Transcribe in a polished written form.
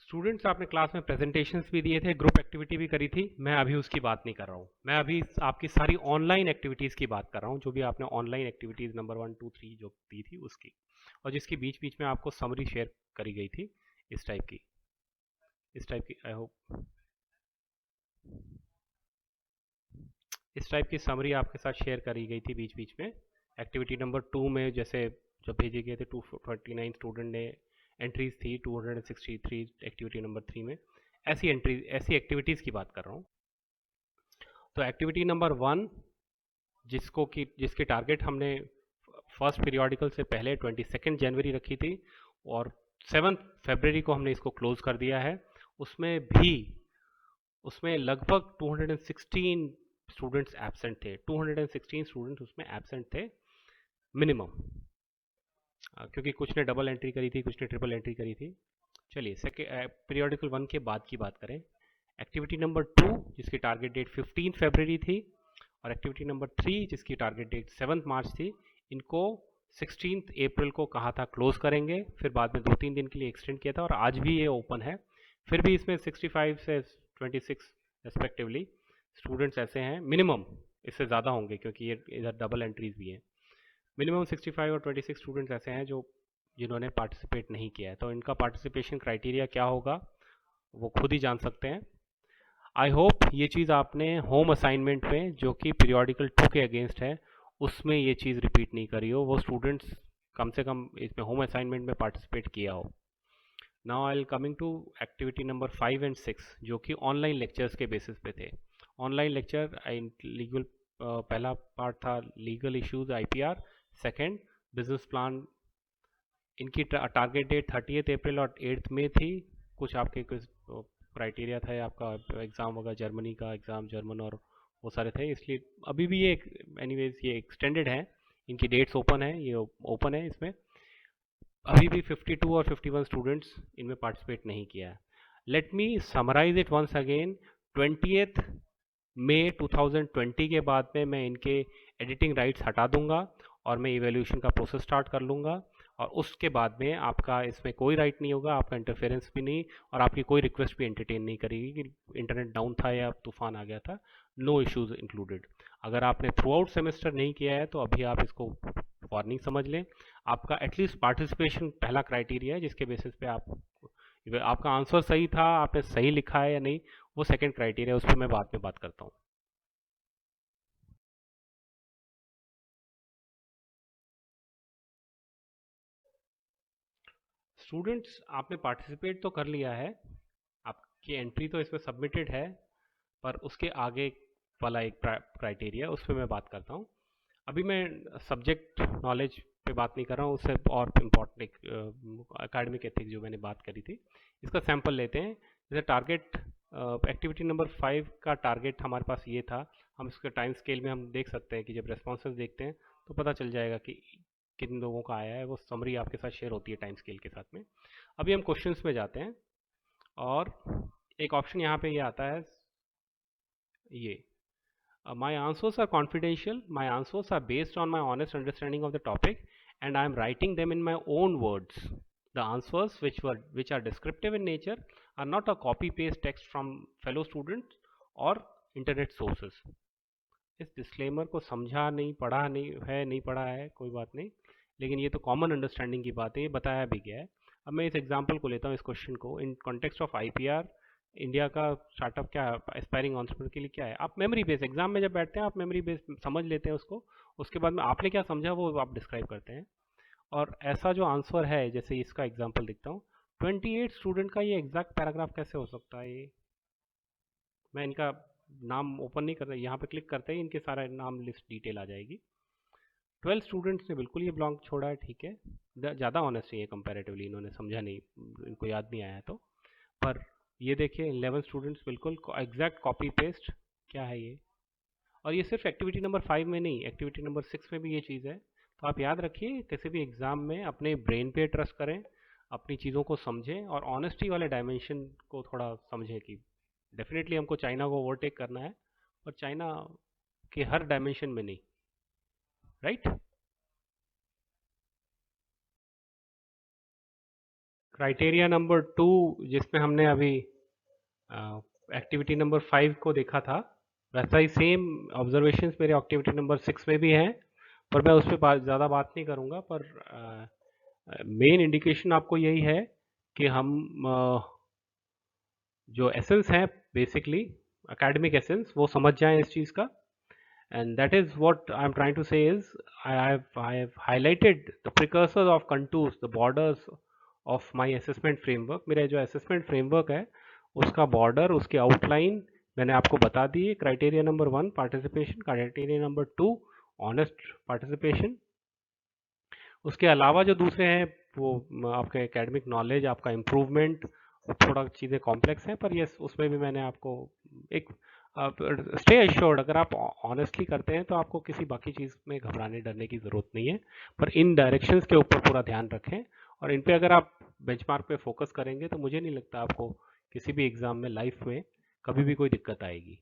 Students, आपने class में presentations भी दिए थे, ग्रुप एक्टिविटी भी करी थी। मैं अभी उसकी बात नहीं कर रहा हूँ। मैं अभी आपकी सारी ऑनलाइन एक्टिविटीज़ की बात कर रहा हूँ, जो भी आपने ऑनलाइन एक्टिविटीज़ नंबर 1 2 3 जो दी थी उसकी, और जिसकी बीच बीच में आपको समरी शेयर करी गई थी इस टाइप की आई होप इस टाइप की समरी आपके साथ शेयर करी गई थी बीच बीच में। एक्टिविटी नंबर 2 में जैसे जब भेजे गए थे 239 स्टूडेंट ने एंट्रीज थी, 263 एक्टिविटी नंबर 3 में। ऐसी एक्टिविटीज़ की बात कर रहा हूँ। तो एक्टिविटी नंबर 1 जिसकी टारगेट हमने फर्स्ट पीरियोडिकल से पहले 22 जनवरी रखी थी और 7 फरवरी को हमने इसको क्लोज कर दिया है। उसमें लगभग 216 स्टूडेंट्स एब्सेंट थे। 216 स्टूडेंट्स उसमें एब्सेंट थे मिनिमम, क्योंकि कुछ ने डबल एंट्री करी थी, कुछ ने ट्रिपल एंट्री करी थी। चलिए पीरियोडिकल 1 के बाद की बात करें। एक्टिविटी नंबर 2 जिसकी टारगेट डेट 15 फरवरी थी, और एक्टिविटी नंबर 3 जिसकी टारगेट डेट 7 मार्च थी, इनको 16 अप्रैल को कहा था क्लोज करेंगे, फिर बाद में 2-3 दिन के लिए एक्सटेंड किया था और आज भी ये ओपन है। फिर भी इसमें 65 से 26 रेस्पेक्टिवली स्टूडेंट्स ऐसे हैं, मिनिमम इससे ज़्यादा होंगे क्योंकि ये इधर डबल एंट्रीज भी हैं। मिनिमम 65 और 26 स्टूडेंट्स ऐसे हैं जिन्होंने पार्टिसिपेट नहीं किया है। तो इनका पार्टिसिपेशन क्राइटेरिया क्या होगा वो खुद ही जान सकते हैं। आई होप ये चीज़ आपने होम असाइनमेंट में, जो कि पीरियोडिकल 2 के अगेंस्ट है, उसमें ये चीज़ रिपीट नहीं करी हो। वो स्टूडेंट्स कम से कम इसमें होम असाइनमेंट में पार्टिसिपेट किया हो। Now I'll coming to activity number 5 and 6 जो कि ऑनलाइन लेक्चर्स के बेसिस पे थे। ऑनलाइन लेक्चर लीगल, पहला पार्ट था legal issues IPR, second business plan. इनकी टारगेट डेट 30 अप्रैल और 8 मई थी। कुछ आपके कुछ क्राइटेरिया था, आपका एग्ज़ाम होगा जर्मनी का एग्ज़ाम, जर्मन और वो सारे थे, इसलिए अभी भी ये एनीवेज ये एक्सटेंडेड है। इनकी डेट्स ओपन है, ये ओपन है। इसमें अभी भी 52 और 51 स्टूडेंट्स इनमें पार्टिसिपेट नहीं किया है। Let me summarise it once again. 20 मई 2020 के बाद में मैं इनके एडिटिंग राइट्स हटा दूंगा और मैं इवेल्यूशन का प्रोसेस स्टार्ट कर लूँगा, और उसके बाद में आपका इसमें कोई राइट नहीं होगा, आपका इंटरफेरेंस भी नहीं, और आपकी कोई रिक्वेस्ट भी एंटरटेन नहीं करेगी कि इंटरनेट डाउन था या तूफान आ गया था। No issues included. अगर आपने थ्रू आउट सेमेस्टर नहीं किया है तो अभी आप इसको वार्निंग समझ लें। आपका एटलीस्ट पार्टिसिपेशन पहला क्राइटेरिया है, जिसके बेसिस पे आपका आंसर सही था, आपने सही लिखा है या नहीं, वो सेकंड क्राइटेरिया, उस पर मैं बाद में बात करता हूँ। स्टूडेंट्स, आपने पार्टिसिपेट तो कर लिया है, आपकी एंट्री तो इसमें सबमिटेड है, पर उसके आगे वाला एक क्राइटेरिया, उस पर मैं बात करता हूँ। अभी मैं सब्जेक्ट नॉलेज पे बात नहीं कर रहा हूँ, उससे और इम्पोर्टेंट एक एकेडमिक एथिक्स जो मैंने बात करी थी, इसका सैंपल लेते हैं। जैसे टारगेट एक्टिविटी नंबर 5 का टारगेट हमारे पास ये था। हम इसके टाइम स्केल में हम देख सकते हैं कि जब रेस्पॉन्सेज देखते हैं तो पता चल जाएगा कि किन लोगों का आया है। वो समरी आपके साथ शेयर होती है टाइम स्केल के साथ में। अभी हम क्वेश्चंस में जाते हैं, और एक ऑप्शन यहाँ पे ये आता है, ये my answers are confidential. My answers are based on my honest understanding of the topic, and I am writing them in my own words. The answers, which are descriptive in nature, are not a copy paste text from fellow students or internet sources. इस disclaimer को समझा नहीं, पढ़ा नहीं है, नहीं पढ़ा है, कोई बात नहीं, लेकिन ये तो कॉमन अंडरस्टैंडिंग की बात है, ये बताया भी गया है। अब मैं इस एग्जांपल को लेता हूँ, इस क्वेश्चन को in context of IPR. India का स्टार्टअप क्या एस्पायरिंग एंटरप्रेन्योर के लिए क्या है। आप मेमोरी बेस एग्जाम में जब बैठते हैं आप मेमोरी बेस समझ लेते हैं उसको, उसके बाद में आपने क्या समझा वो आप डिस्क्राइब करते हैं। और ऐसा जो आंसर है, जैसे इसका एग्जाम्पल दिखता हूँ, 28 स्टूडेंट का ये एग्जैक्ट पैराग्राफ कैसे हो सकता है। ये मैं इनका नाम ओपन नहीं कर रहा, यहाँ पे क्लिक करते ही इनके सारा नाम लिस्ट डिटेल आ जाएगी। 12 स्टूडेंट्स ने बिल्कुल ये ब्लॉक छोड़ा है, ठीक है, ज़्यादा ऑनेस्ट नहीं है कंपैरेटिवली, इन्होंने समझा नहीं, इनको याद नहीं आया है तो। पर ये देखिए 11 स्टूडेंट्स बिल्कुल एग्जैक्ट कॉपी पेस्ट, क्या है ये। और ये सिर्फ एक्टिविटी नंबर 5 में नहीं, एक्टिविटी नंबर 6 में भी ये चीज़ है। तो आप याद रखिए, किसी भी एग्ज़ाम में अपने ब्रेन पे ट्रस्ट करें, अपनी चीज़ों को समझें, और ऑनेस्टी वाले डायमेंशन को थोड़ा समझें कि डेफिनेटली हमको चाइना को ओवरटेक करना है, पर चाइना के हर डायमेंशन में नहीं, राइट। क्राइटेरिया नंबर 2 जिसमें हमने अभी एक्टिविटी नंबर 5 को देखा था, वैसा ही सेम ऑब्जर्वेशंस मेरे एक्टिविटी नंबर 6 में भी हैं, पर मैं उस पर ज़्यादा बात नहीं करूँगा। पर मेन इंडिकेशन आपको यही है कि हम जो एसेंस है बेसिकली एकेडमिक एसेंस वो समझ जाएं इस चीज़ का। And that is what I'm trying to say is I have highlighted the precursors of contours, the borders of my assessment framework. मेरा जो assessment framework है उसका border, उसकी outline मैंने आपको बता दी है। Criteria number 1 participation, criteria number 2 honest participation. उसके अलावा जो दूसरे हैं वो आपके एकेडमिक नॉलेज, आपका इम्प्रूवमेंट, थोड़ा चीज़ें कॉम्प्लेक्स हैं, पर यस उसमें भी मैंने आपको एक स्टे एश्योर्ड, अगर आप ऑनेस्टली करते हैं तो आपको किसी बाकी चीज़ में घबराने डरने की ज़रूरत नहीं है। पर इन डायरेक्शंस के ऊपर पूरा ध्यान रखें और इन पे अगर आप बेंचमार्क पे फोकस करेंगे तो मुझे नहीं लगता आपको किसी भी एग्ज़ाम में लाइफ में कभी भी कोई दिक्कत आएगी।